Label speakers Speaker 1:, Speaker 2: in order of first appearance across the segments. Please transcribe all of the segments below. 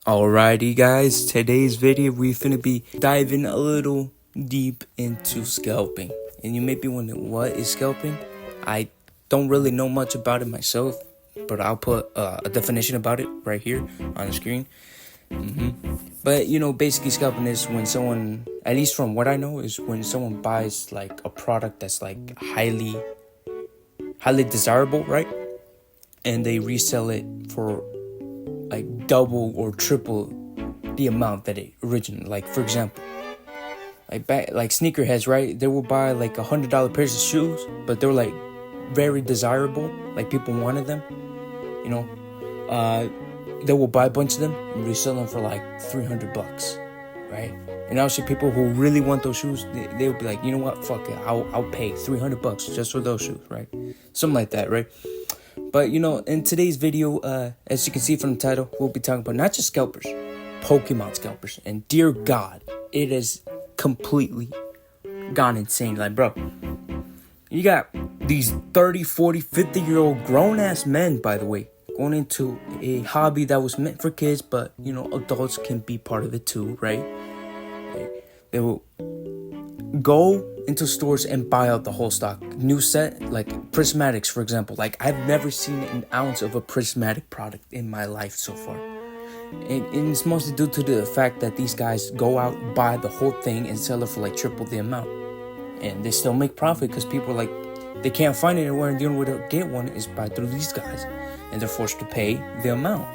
Speaker 1: Alrighty guys, today's video we finna be diving a little deep into scalping. And you may be wondering, what is scalping? I don't really know much about it myself, but I'll put a definition about it right here on the screen. But basically scalping is when someone, at least from what I know, is when someone buys like a product that's like highly desirable, right? And they resell it for like double or triple the amount that it originally, like for example, like sneakerheads, right? They will buy like $100 pairs of shoes, but they're like very desirable, like people wanted them, they will buy a bunch of them and resell them for like $300, right? And obviously people who really want those shoes, they'll be like, you know what, fuck it, I'll pay $300 just for those shoes, right? Something like that, right? But in today's video, as you can see from the title, we'll be talking about not just scalpers, Pokemon scalpers. And dear God, it has completely gone insane. Like, bro, you got these 30, 40, 50-year-old grown-ass men, by the way, going into a hobby that was meant for kids, but, adults can be part of it too, right? They will go into stores and buy out the whole stock. New set, like prismatics, for example. Like, I've never seen an ounce of a prismatic product in my life so far. And it's mostly due to the fact that these guys go out, buy the whole thing, and sell it for like triple the amount. And they still make profit because people like, they can't find it anywhere, and the only way to get one is by through these guys. And they're forced to pay the amount.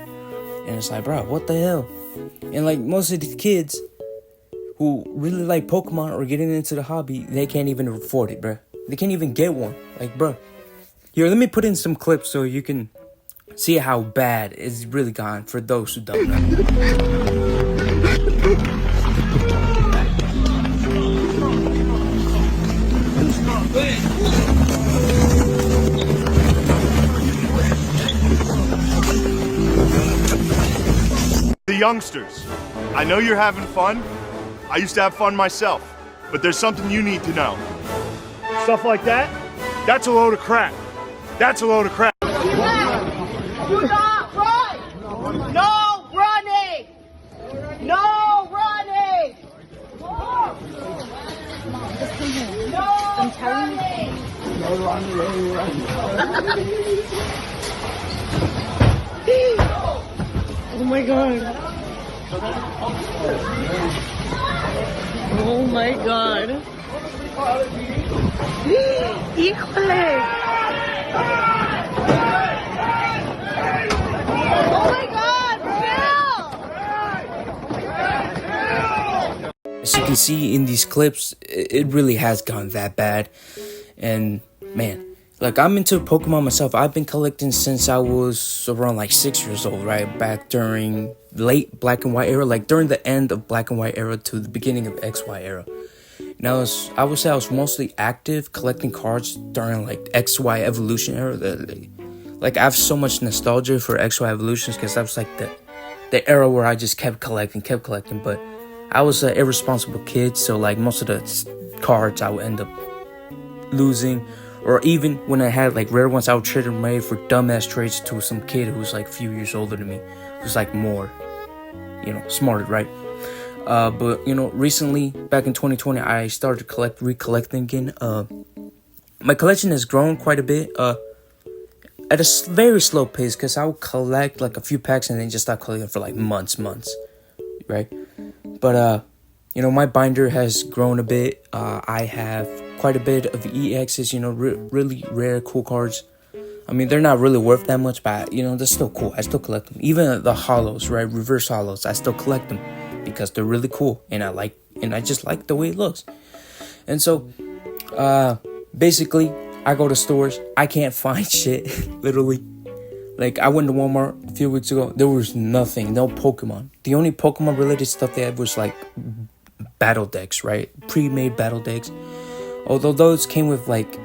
Speaker 1: And it's like, bro, what the hell? And like most of these kids who really like Pokemon or getting into the hobby, they can't even afford it, bro. They can't even get one. Like, bro. Here, let me put in some clips so you can see how bad it's really gone for those who don't know.
Speaker 2: The youngsters, I know you're having fun. I used to have fun myself, but there's something you need to know. Stuff like that, that's a load of crap. That's a load of crap.
Speaker 3: Do not run! No running! No running! No running!
Speaker 4: Oh my god. Oh my god. Híjole.
Speaker 3: Oh my god, Bill!
Speaker 1: As you can see in these clips, it really has gone that bad. And man, like, I'm into Pokemon myself. I've been collecting since I was around like 6 years old, right? Back during late Black and White era, like during the end of Black and White era to the beginning of XY era. Now, I would say I was mostly active collecting cards during like XY evolution era. Like, I have so much nostalgia for XY evolutions because that was like the era where I just kept collecting. But I was an irresponsible kid, so like most of the cards I would end up losing. Or even when I had like rare ones, I would trade them away for dumbass trades to some kid who was like a few years older than me, who's like more, smarter, right? But recently, back in 2020, I started recollecting again. My collection has grown quite a bit. At a very slow pace, because I would collect like a few packs and then just stop collecting for like months, right? But my binder has grown a bit. I have quite a bit of EXs, really rare, cool cards. I mean, they're not really worth that much, but, they're still cool. I still collect them. Even the hollows, right? Reverse hollows, I still collect them because they're really cool. And I just like the way it looks. And so, basically, I go to stores. I can't find shit, literally. Like, I went to Walmart a few weeks ago. There was nothing, no Pokemon. The only Pokemon-related stuff they had was, like, battle decks, right? Pre-made battle decks. Although those came with, like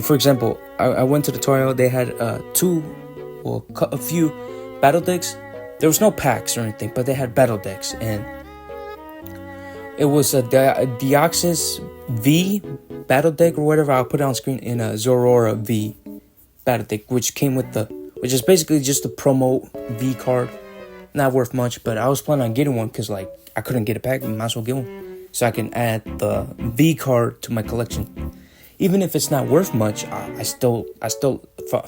Speaker 1: for example, I went to the toy. They had a few battle decks. There was no packs or anything, but they had battle decks. And it was a Deoxys V battle deck or whatever. I'll put it on screen, in a YURRRRR V battle deck, which is basically just a promo V card. not worth much, but I was planning on getting one because like I couldn't get a pack, might as well get one so I can add the V card to my collection. Even if it's not worth much, I still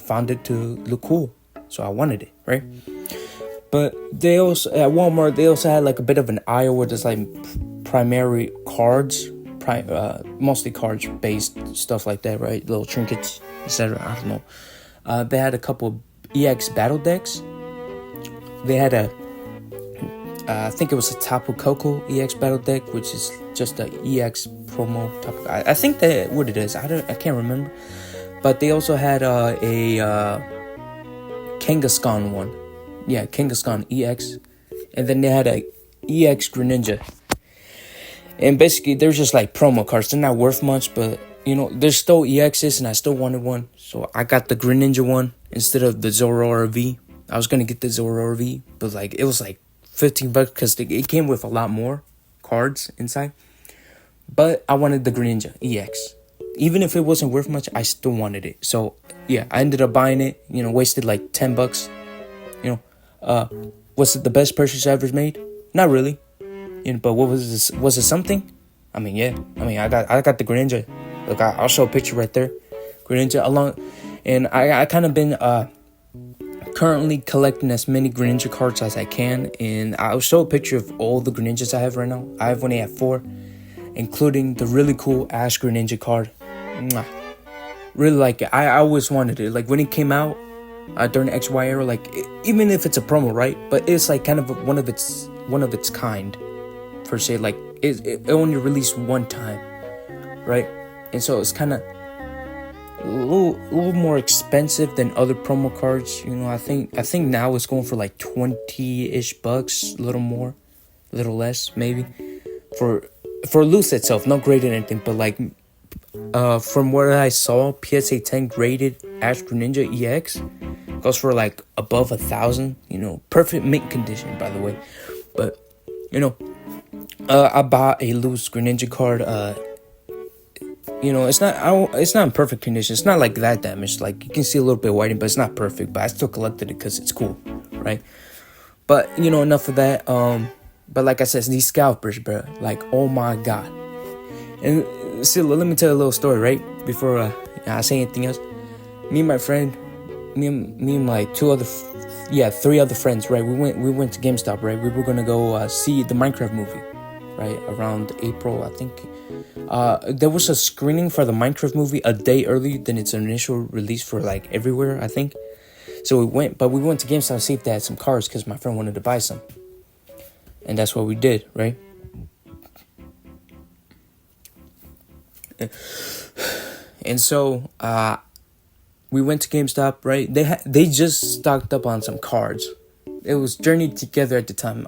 Speaker 1: found it to look cool, so I wanted it, right? But they also at Walmart they also had like a bit of an aisle where there's like primary cards, mostly cards based stuff like that, right? Little trinkets, etc. I don't know. They had a couple of EX battle decks. They had I think it was a Tapu Koko EX battle deck, which is just a EX promo Tapu. I think that what it is. I can't remember. But they also had a Kangaskhan one. Yeah, Kangaskhan EX. And then they had a EX Greninja. And basically, they're just like promo cards. They're not worth much, but, you know, there's still EXs, and I still wanted one. So I got the Greninja one instead of the Zorora V. I was going to get the Zorora V, but, like, it was, like, $15 because it came with a lot more cards inside. But I wanted the Greninja EX. Even if it wasn't worth much, I still wanted it. So, yeah, I ended up buying it, you know, wasted, like, $10. You know, was it the best purchase I ever made? Not really. You know, but what was this? Was it something? I mean, yeah. I mean, I got the Greninja. Look, I'll show a picture right there. Greninja along, and I kind of been currently collecting as many Greninja cards as I can, and I'll show a picture of all the Greninjas I have right now. I have only have 4, including the really cool Ash Greninja card. Mwah. Really like it. I always wanted it. Like when it came out during the XY era, like even if it's a promo, right? But it's like kind of one of its kind. Per se, like it only released one time, right? And so it's kind of a little more expensive than other promo cards. You know, I think now it's going for like $20-ish, a little more, a little less maybe, for loose itself, not graded or anything, but like from what I saw, PSA 10 graded Ash Greninja EX goes for like above 1,000. You know, perfect mint condition, by the way, but you know. I bought a loose Greninja card. You know, it's not in perfect condition. It's not like that damaged. Like you can see a little bit whiting, but it's not perfect. But I still collected it because it's cool, right? But you know, enough of that. But like I said, these scalpers, bro. Like, oh my god. And see, let me tell you a little story, right? Before I say anything else. Me and my friend, me and my 3 other friends, right? We went to GameStop, right? We were gonna go see the Minecraft movie. Right, around April, I think. There was a screening for the Minecraft movie a day earlier than its initial release for like everywhere, I think. So we went to GameStop to see if they had some cards because my friend wanted to buy some. And that's what we did, right? And so we went to GameStop, right? They just stocked up on some cards. It was Journey Together at the time.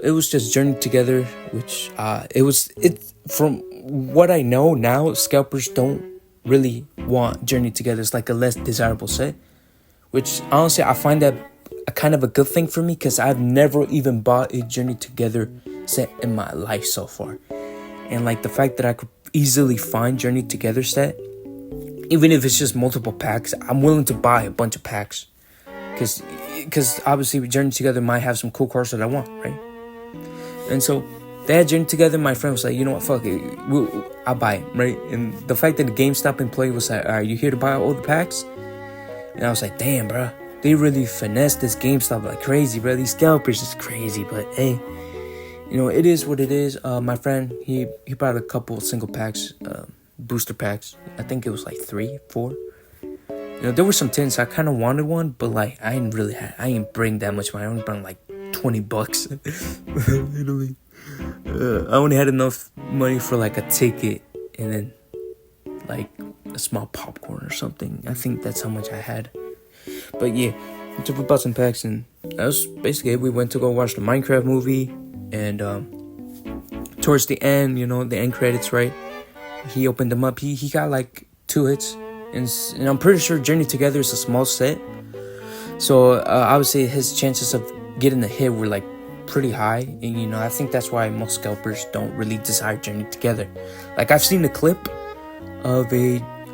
Speaker 1: It was just Journey Together, which from what I know now, scalpers don't really want Journey Together. It's like a less desirable set, which honestly I find that a kind of a good thing for me because I've never even bought a Journey Together set in my life so far. And like the fact that I could easily find Journey Together set, even if it's just multiple packs, I'm willing to buy a bunch of packs. Because obviously Journey Together might have some cool cards that I want, right? And so they had Journey Together. My friend was like, you know what, fuck it, I'll buy it, right? And the fact that the GameStop employee was like, all right, you here to buy all the packs? And I was like, damn, bro, they really finessed this GameStop like crazy, bro. These scalpers is crazy, but hey, you know, it is what it is. My friend, he bought a couple single packs, booster packs. I think it was like 3, 4. You know, there were some tins. I kind of wanted one, but like I didn't bring that much money. I only brought like $20. Literally, I only had enough money for like a ticket and then like a small popcorn or something. I think that's how much I had. But yeah, we took about some packs, and that was basically it. We went to go watch the Minecraft movie, and towards the end, you know, the end credits, right? He opened them up. He got like 2 hits. And I'm pretty sure Journey Together is a small set. So I would say his chances of getting a hit were like pretty high. And you know, I think that's why most scalpers don't really desire Journey Together. Like I've seen a clip of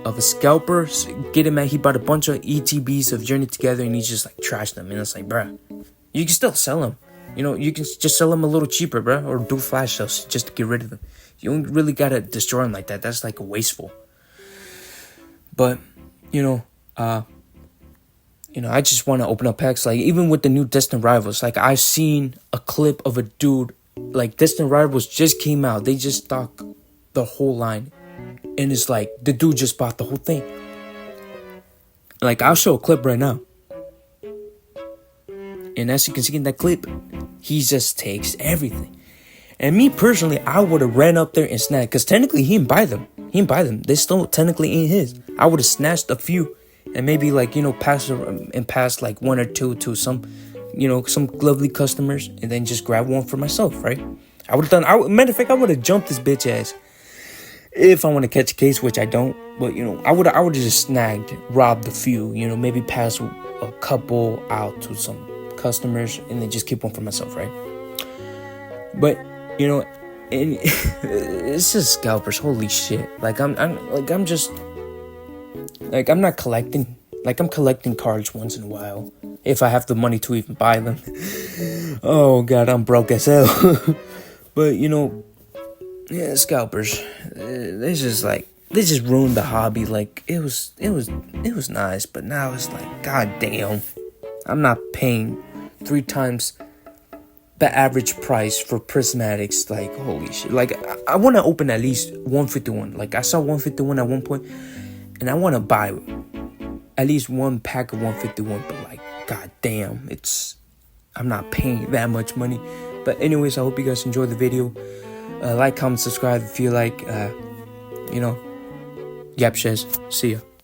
Speaker 1: of a scalper. Get him at, he bought a bunch of ETBs of Journey Together, and he just like trashed them. And it's like, bruh, you can still sell them. You know, you can just sell them a little cheaper, bruh, or do flash sales just to get rid of them. You don't really gotta destroy them like that. That's like wasteful. But you know, I just want to open up packs. Like, even with the new Distant Rivals, like, I've seen a clip of a dude, like, Distant Rivals just came out. They just stock the whole line. And it's like, the dude just bought the whole thing. Like, I'll show a clip right now. And as you can see in that clip, he just takes everything. And me personally, I would have ran up there and snagged. Because technically, he didn't buy them. They still technically ain't his. I would have snatched a few. And maybe, like, you know, pass like one or two to some, you know, some lovely customers, and then just grab one for myself, right? I would have done. Matter of fact, I would have jumped this bitch ass if I want to catch a case, which I don't. But you know, I would have just snagged, robbed a few, you know, maybe pass a couple out to some customers, and then just keep one for myself, right? But you know, and it's just scalpers. Holy shit! Like I'm not collecting. Like, I'm collecting cards once in a while, if I have the money to even buy them. Oh god, I'm broke as hell. But you know, yeah, scalpers. They just ruined the hobby. Like, it was nice, but now it's like, god damn, I'm not paying 3 times the average price for prismatics. Like, holy shit. Like, I want to open at least 151. Like, I saw 151 at one point. And I want to buy at least one pack of 151, but like, god damn, I'm not paying that much money. But anyways, I hope you guys enjoyed the video. Like, comment, subscribe if you like. You know, yap shiz. See ya.